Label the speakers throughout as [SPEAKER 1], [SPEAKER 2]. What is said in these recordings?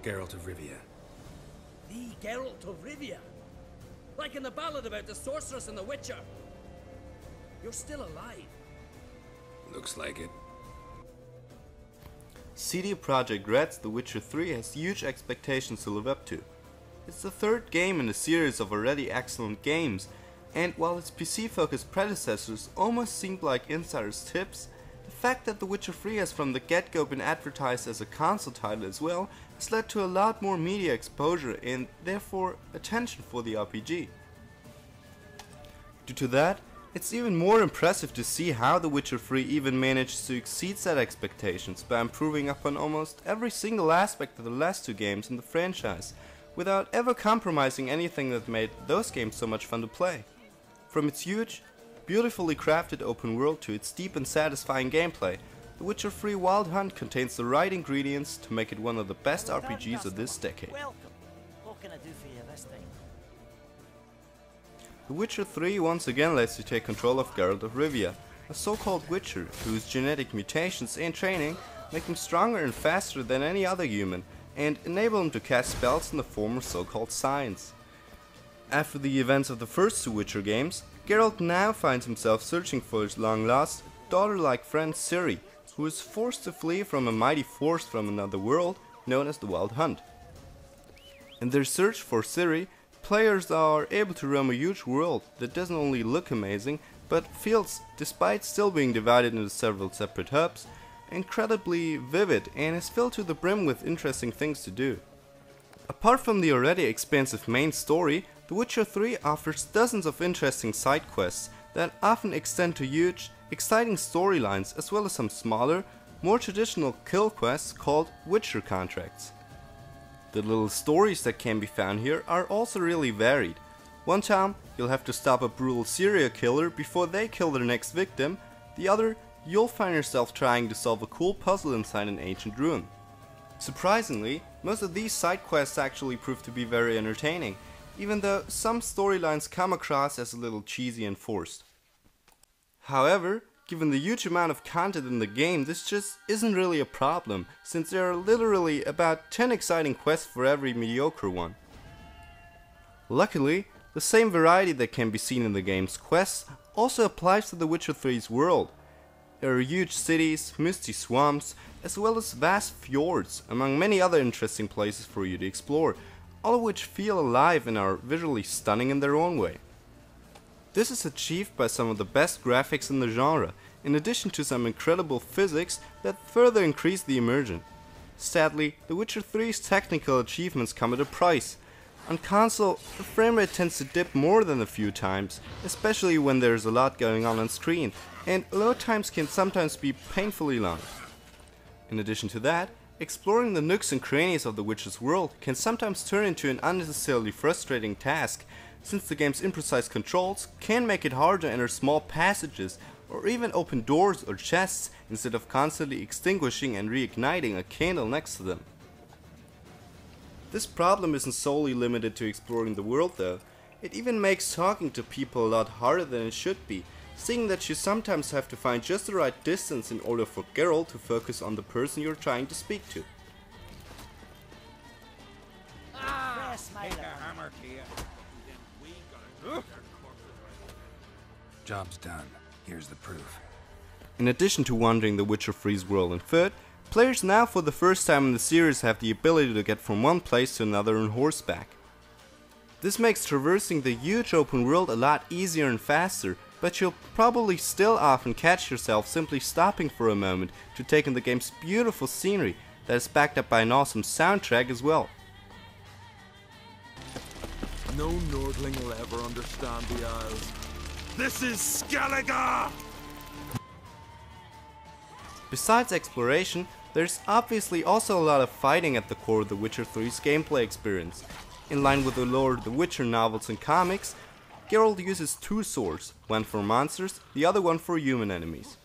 [SPEAKER 1] Geralt of Rivia.
[SPEAKER 2] The Geralt of Rivia? Like in the ballad about the sorceress and the witcher? You're still alive.
[SPEAKER 1] Looks like it.
[SPEAKER 3] CD Projekt Red's The Witcher 3 has huge expectations to live up to. It's the third game in a series of already excellent games, and while its PC-focused predecessors almost seemed like insider's tips, the fact that The Witcher 3 has from the get-go been advertised as a console title as well has led to a lot more media exposure and therefore attention for the RPG. Due to that, it's even more impressive to see how The Witcher 3 even managed to exceed said expectations by improving upon almost every single aspect of the last two games in the franchise, without ever compromising anything that made those games so much fun to play. From its huge, beautifully crafted open world to its deep and satisfying gameplay, The Witcher 3 Wild Hunt contains the right ingredients to make it one of the best RPGs of this decade.
[SPEAKER 4] Welcome. What can I do for you this time?
[SPEAKER 3] The Witcher 3 once again lets you take control of Geralt of Rivia, a so-called Witcher whose genetic mutations and training make him stronger and faster than any other human, and enable him to cast spells in the form of so-called signs. After the events of the first two Witcher games, Geralt now finds himself searching for his long-lost, daughter-like friend Ciri, who is forced to flee from a mighty force from another world known as the Wild Hunt. In their search for Ciri, players are able to roam a huge world that doesn't only look amazing, but feels, despite still being divided into several separate hubs, incredibly vivid and is filled to the brim with interesting things to do. Apart from the already expansive main story, The Witcher 3 offers dozens of interesting side quests that often extend to huge, exciting storylines as well as some smaller, more traditional kill quests called Witcher contracts. The little stories that can be found here are also really varied. One time you'll have to stop a brutal serial killer before they kill their next victim, the other you'll find yourself trying to solve a cool puzzle inside an ancient ruin. Surprisingly, most of these side quests actually prove to be very entertaining, even though some storylines come across as a little cheesy and forced. However, given the huge amount of content in the game, this just isn't really a problem, since there are literally about 10 exciting quests for every mediocre one. Luckily, the same variety that can be seen in the game's quests also applies to The Witcher 3's world. There are huge cities, misty swamps, as well as vast fjords, among many other interesting places for you to explore, all of which feel alive and are visually stunning in their own way. This is achieved by some of the best graphics in the genre, in addition to some incredible physics that further increase the immersion. Sadly, The Witcher 3's technical achievements come at a price. On console, the frame rate tends to dip more than a few times, especially when there's a lot going on screen, and load times can sometimes be painfully long. In addition to that, exploring the nooks and crannies of the Witcher's world can sometimes turn into an unnecessarily frustrating task, since the game's imprecise controls can make it hard to enter small passages or even open doors or chests instead of constantly extinguishing and reigniting a candle next to them. This problem isn't solely limited to exploring the world though. It even makes talking to people a lot harder than it should be, seeing that you sometimes have to find just the right distance in order for Geralt to focus on the person you're trying to speak to.
[SPEAKER 1] Job's done. Here's the proof.
[SPEAKER 3] In addition to wandering the Witcher 3's world on foot, players now for the first time in the series have the ability to get from one place to another on horseback. This makes traversing the huge open world a lot easier and faster, but you'll probably still often catch yourself simply stopping for a moment to take in the game's beautiful scenery that is backed up by an awesome soundtrack as well.
[SPEAKER 5] No Nordling will ever understand the Isles. This is Skellige!
[SPEAKER 3] Besides exploration, there's obviously also a lot of fighting at the core of The Witcher 3's gameplay experience. In line with the lore of the Witcher novels and comics, Geralt uses two swords, one for monsters, the other one for human enemies.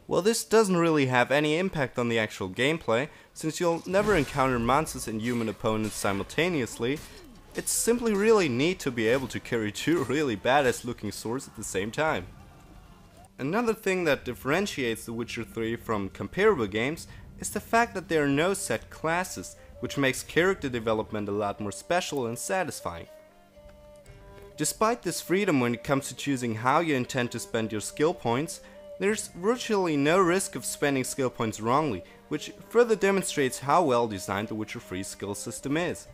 [SPEAKER 3] While this doesn't really have any impact on the actual gameplay, since you'll never encounter monsters and human opponents simultaneously, it's simply really neat to be able to carry two really badass looking swords at the same time. Another thing that differentiates The Witcher 3 from comparable games is the fact that there are no set classes, which makes character development a lot more special and satisfying. Despite this freedom when it comes to choosing how you intend to spend your skill points, there's virtually no risk of spending skill points wrongly, which further demonstrates how well designed the Witcher 3 skill system is.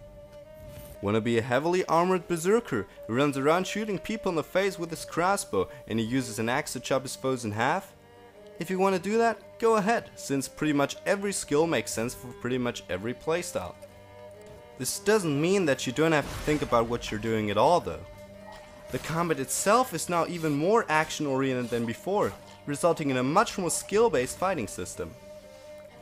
[SPEAKER 3] Wanna be a heavily armored berserker who runs around shooting people in the face with his crossbow and he uses an axe to chop his foes in half? If you wanna do that, go ahead, since pretty much every skill makes sense for pretty much every playstyle. This doesn't mean that you don't have to think about what you're doing at all though. The combat itself is now even more action oriented than before, resulting in a much more skill-based fighting system.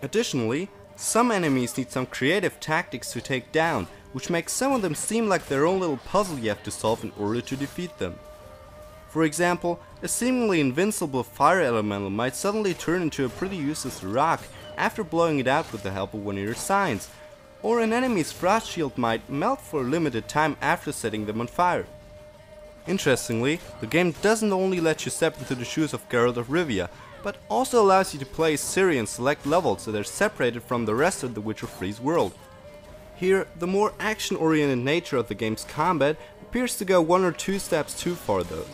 [SPEAKER 3] Additionally, some enemies need some creative tactics to take down, which makes some of them seem like their own little puzzle you have to solve in order to defeat them. For example, a seemingly invincible fire elemental might suddenly turn into a pretty useless rock after blowing it out with the help of one of your signs, or an enemy's frost shield might melt for a limited time after setting them on fire. Interestingly, the game doesn't only let you step into the shoes of Geralt of Rivia, but also allows you to play Ciri and select levels that are separated from the rest of the Witcher 3's world. Here, the more action-oriented nature of the game's combat appears to go one or two steps too far though,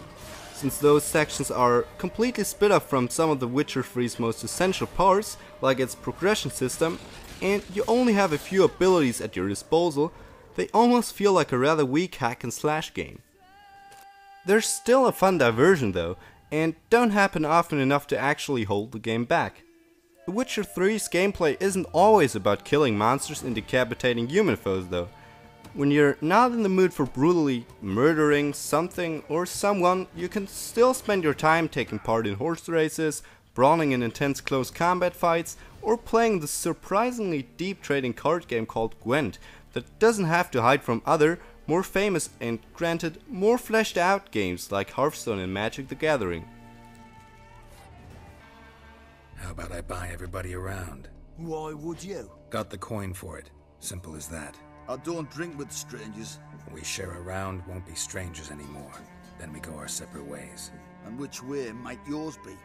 [SPEAKER 3] since those sections are completely split off from some of the Witcher 3's most essential parts, like its progression system, and you only have a few abilities at your disposal. They almost feel like a rather weak hack and slash game. They're still a fun diversion though, and don't happen often enough to actually hold the game back. The Witcher 3's gameplay isn't always about killing monsters and decapitating human foes though. When you're not in the mood for brutally murdering something or someone, you can still spend your time taking part in horse races, brawling in intense close combat fights, or playing the surprisingly deep trading card game called Gwent that doesn't have to hide from other, more famous and granted more fleshed out games like Hearthstone and Magic the Gathering.
[SPEAKER 1] How about I buy everybody around?
[SPEAKER 6] Why would you?
[SPEAKER 1] Got the coin for it. Simple as that.
[SPEAKER 6] I don't drink with strangers.
[SPEAKER 1] We share a round, won't be strangers anymore. Then we go our separate ways.
[SPEAKER 6] And which way might yours be?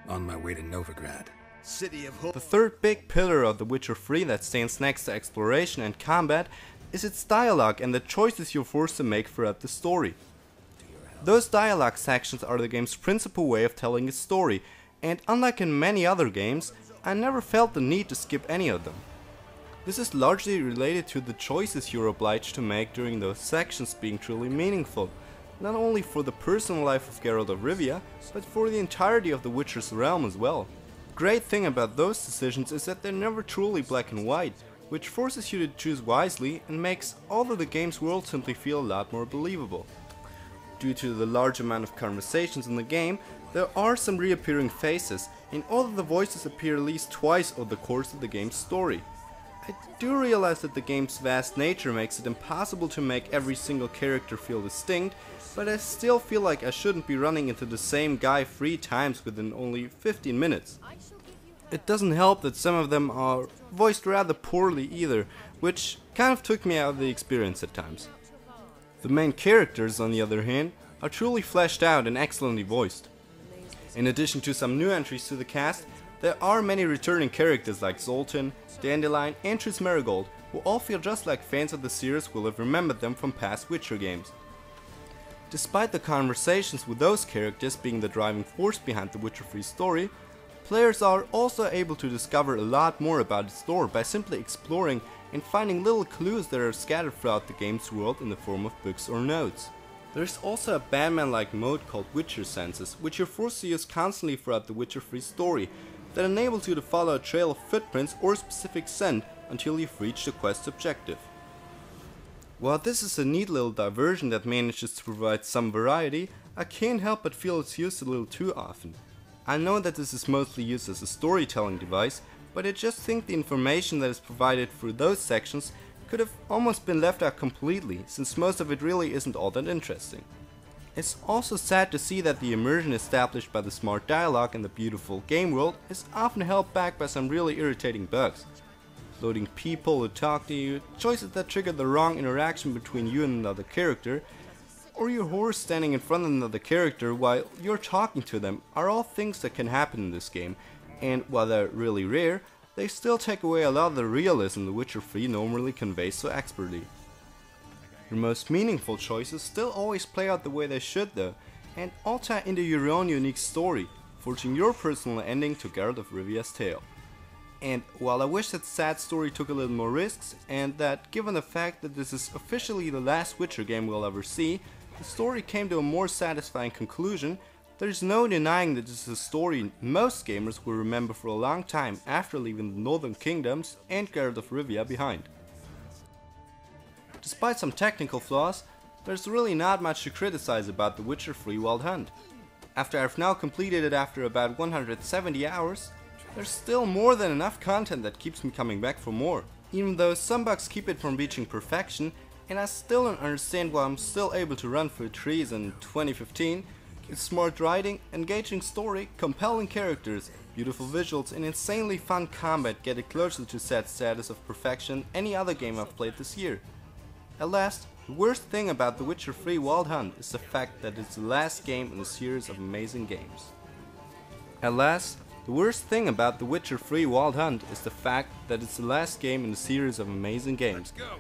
[SPEAKER 1] On my way to Novigrad.
[SPEAKER 6] City of Hope.
[SPEAKER 3] The third big pillar of The Witcher 3 that stands next to exploration and combat is its dialogue and the choices you're forced to make throughout the story. Those dialogue sections are the game's principal way of telling its story, and unlike in many other games, I never felt the need to skip any of them. This is largely related to the choices you're obliged to make during those sections being truly meaningful, not only for the personal life of Geralt of Rivia, but for the entirety of the Witcher's realm as well. The great thing about those decisions is that they're never truly black and white, which forces you to choose wisely and makes all of the game's world simply feel a lot more believable. Due to the large amount of conversations in the game, there are some reappearing faces, and all of the voices appear at least twice over the course of the game's story. I do realize that the game's vast nature makes it impossible to make every single character feel distinct, but I still feel like I shouldn't be running into the same guy 3 times within only 15 minutes. It doesn't help that some of them are voiced rather poorly either, which kind of took me out of the experience at times. The main characters, on the other hand, are truly fleshed out and excellently voiced. In addition to some new entries to the cast, there are many returning characters like Zoltan, Dandelion and Triss Merigold, who all feel just like fans of the series will have remembered them from past Witcher games. Despite the conversations with those characters being the driving force behind the Witcher 3 story, players are also able to discover a lot more about its lore by simply exploring and finding little clues that are scattered throughout the game's world in the form of books or notes. There's also a Batman-like mode called Witcher Senses, which you're forced to use constantly throughout the Witcher 3 story, that enables you to follow a trail of footprints or a specific scent until you've reached the quest objective. While this is a neat little diversion that manages to provide some variety, I can't help but feel it's used a little too often. I know that this is mostly used as a storytelling device, but I just think the information that is provided through those sections could have almost been left out completely, since most of it really isn't all that interesting. It's also sad to see that the immersion established by the smart dialogue and the beautiful game world is often held back by some really irritating bugs. Loading people who talk to you, choices that trigger the wrong interaction between you and another character, or your horse standing in front of another character while you're talking to them are all things that can happen in this game, and while they're really rare, they still take away a lot of the realism The Witcher 3 normally conveys so expertly. Your most meaningful choices still always play out the way they should though, and all tie into your own unique story, forging your personal ending to Geralt of Rivia's tale. And while I wish that sad story took a little more risks, and that given the fact that this is officially the last Witcher game we'll ever see, the story came to a more satisfying conclusion, there's no denying that this is a story most gamers will remember for a long time after leaving the Northern Kingdoms and Geralt of Rivia behind. Despite some technical flaws, there's really not much to criticize about The Witcher 3 Wild Hunt. After I've now completed it after about 170 hours, there's still more than enough content that keeps me coming back for more. Even though some bugs keep it from reaching perfection, and I still don't understand why I'm still able to run through trees in 2015, its smart writing, engaging story, compelling characters, beautiful visuals and insanely fun combat get it closer to that status of perfection any other game I've played this year. At last, the worst thing about The Witcher 3 Wild Hunt is the fact that it's the last game in a series of amazing games. At last, the worst thing about The Witcher 3 Wild Hunt is the fact that it's the last game in a series of amazing games.
[SPEAKER 7] Let's go!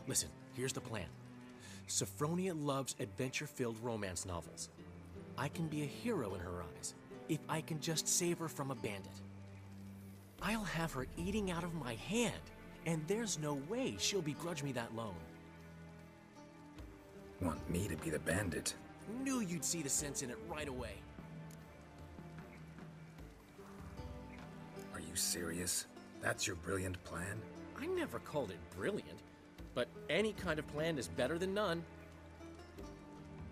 [SPEAKER 7] Listen, here's the plan. Sophronia loves adventure-filled romance novels. I can be a hero in her eyes if I can just save her from a bandit. I'll have her eating out of my hand, and there's no way she'll begrudge me that loan.
[SPEAKER 1] Want me to be the bandit?
[SPEAKER 7] Knew you'd see the sense in it right away.
[SPEAKER 1] Are you serious? That's your brilliant plan?
[SPEAKER 7] I never called it brilliant, but any kind of plan is better than none.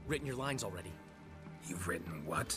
[SPEAKER 7] Written your lines already.
[SPEAKER 1] You've written what?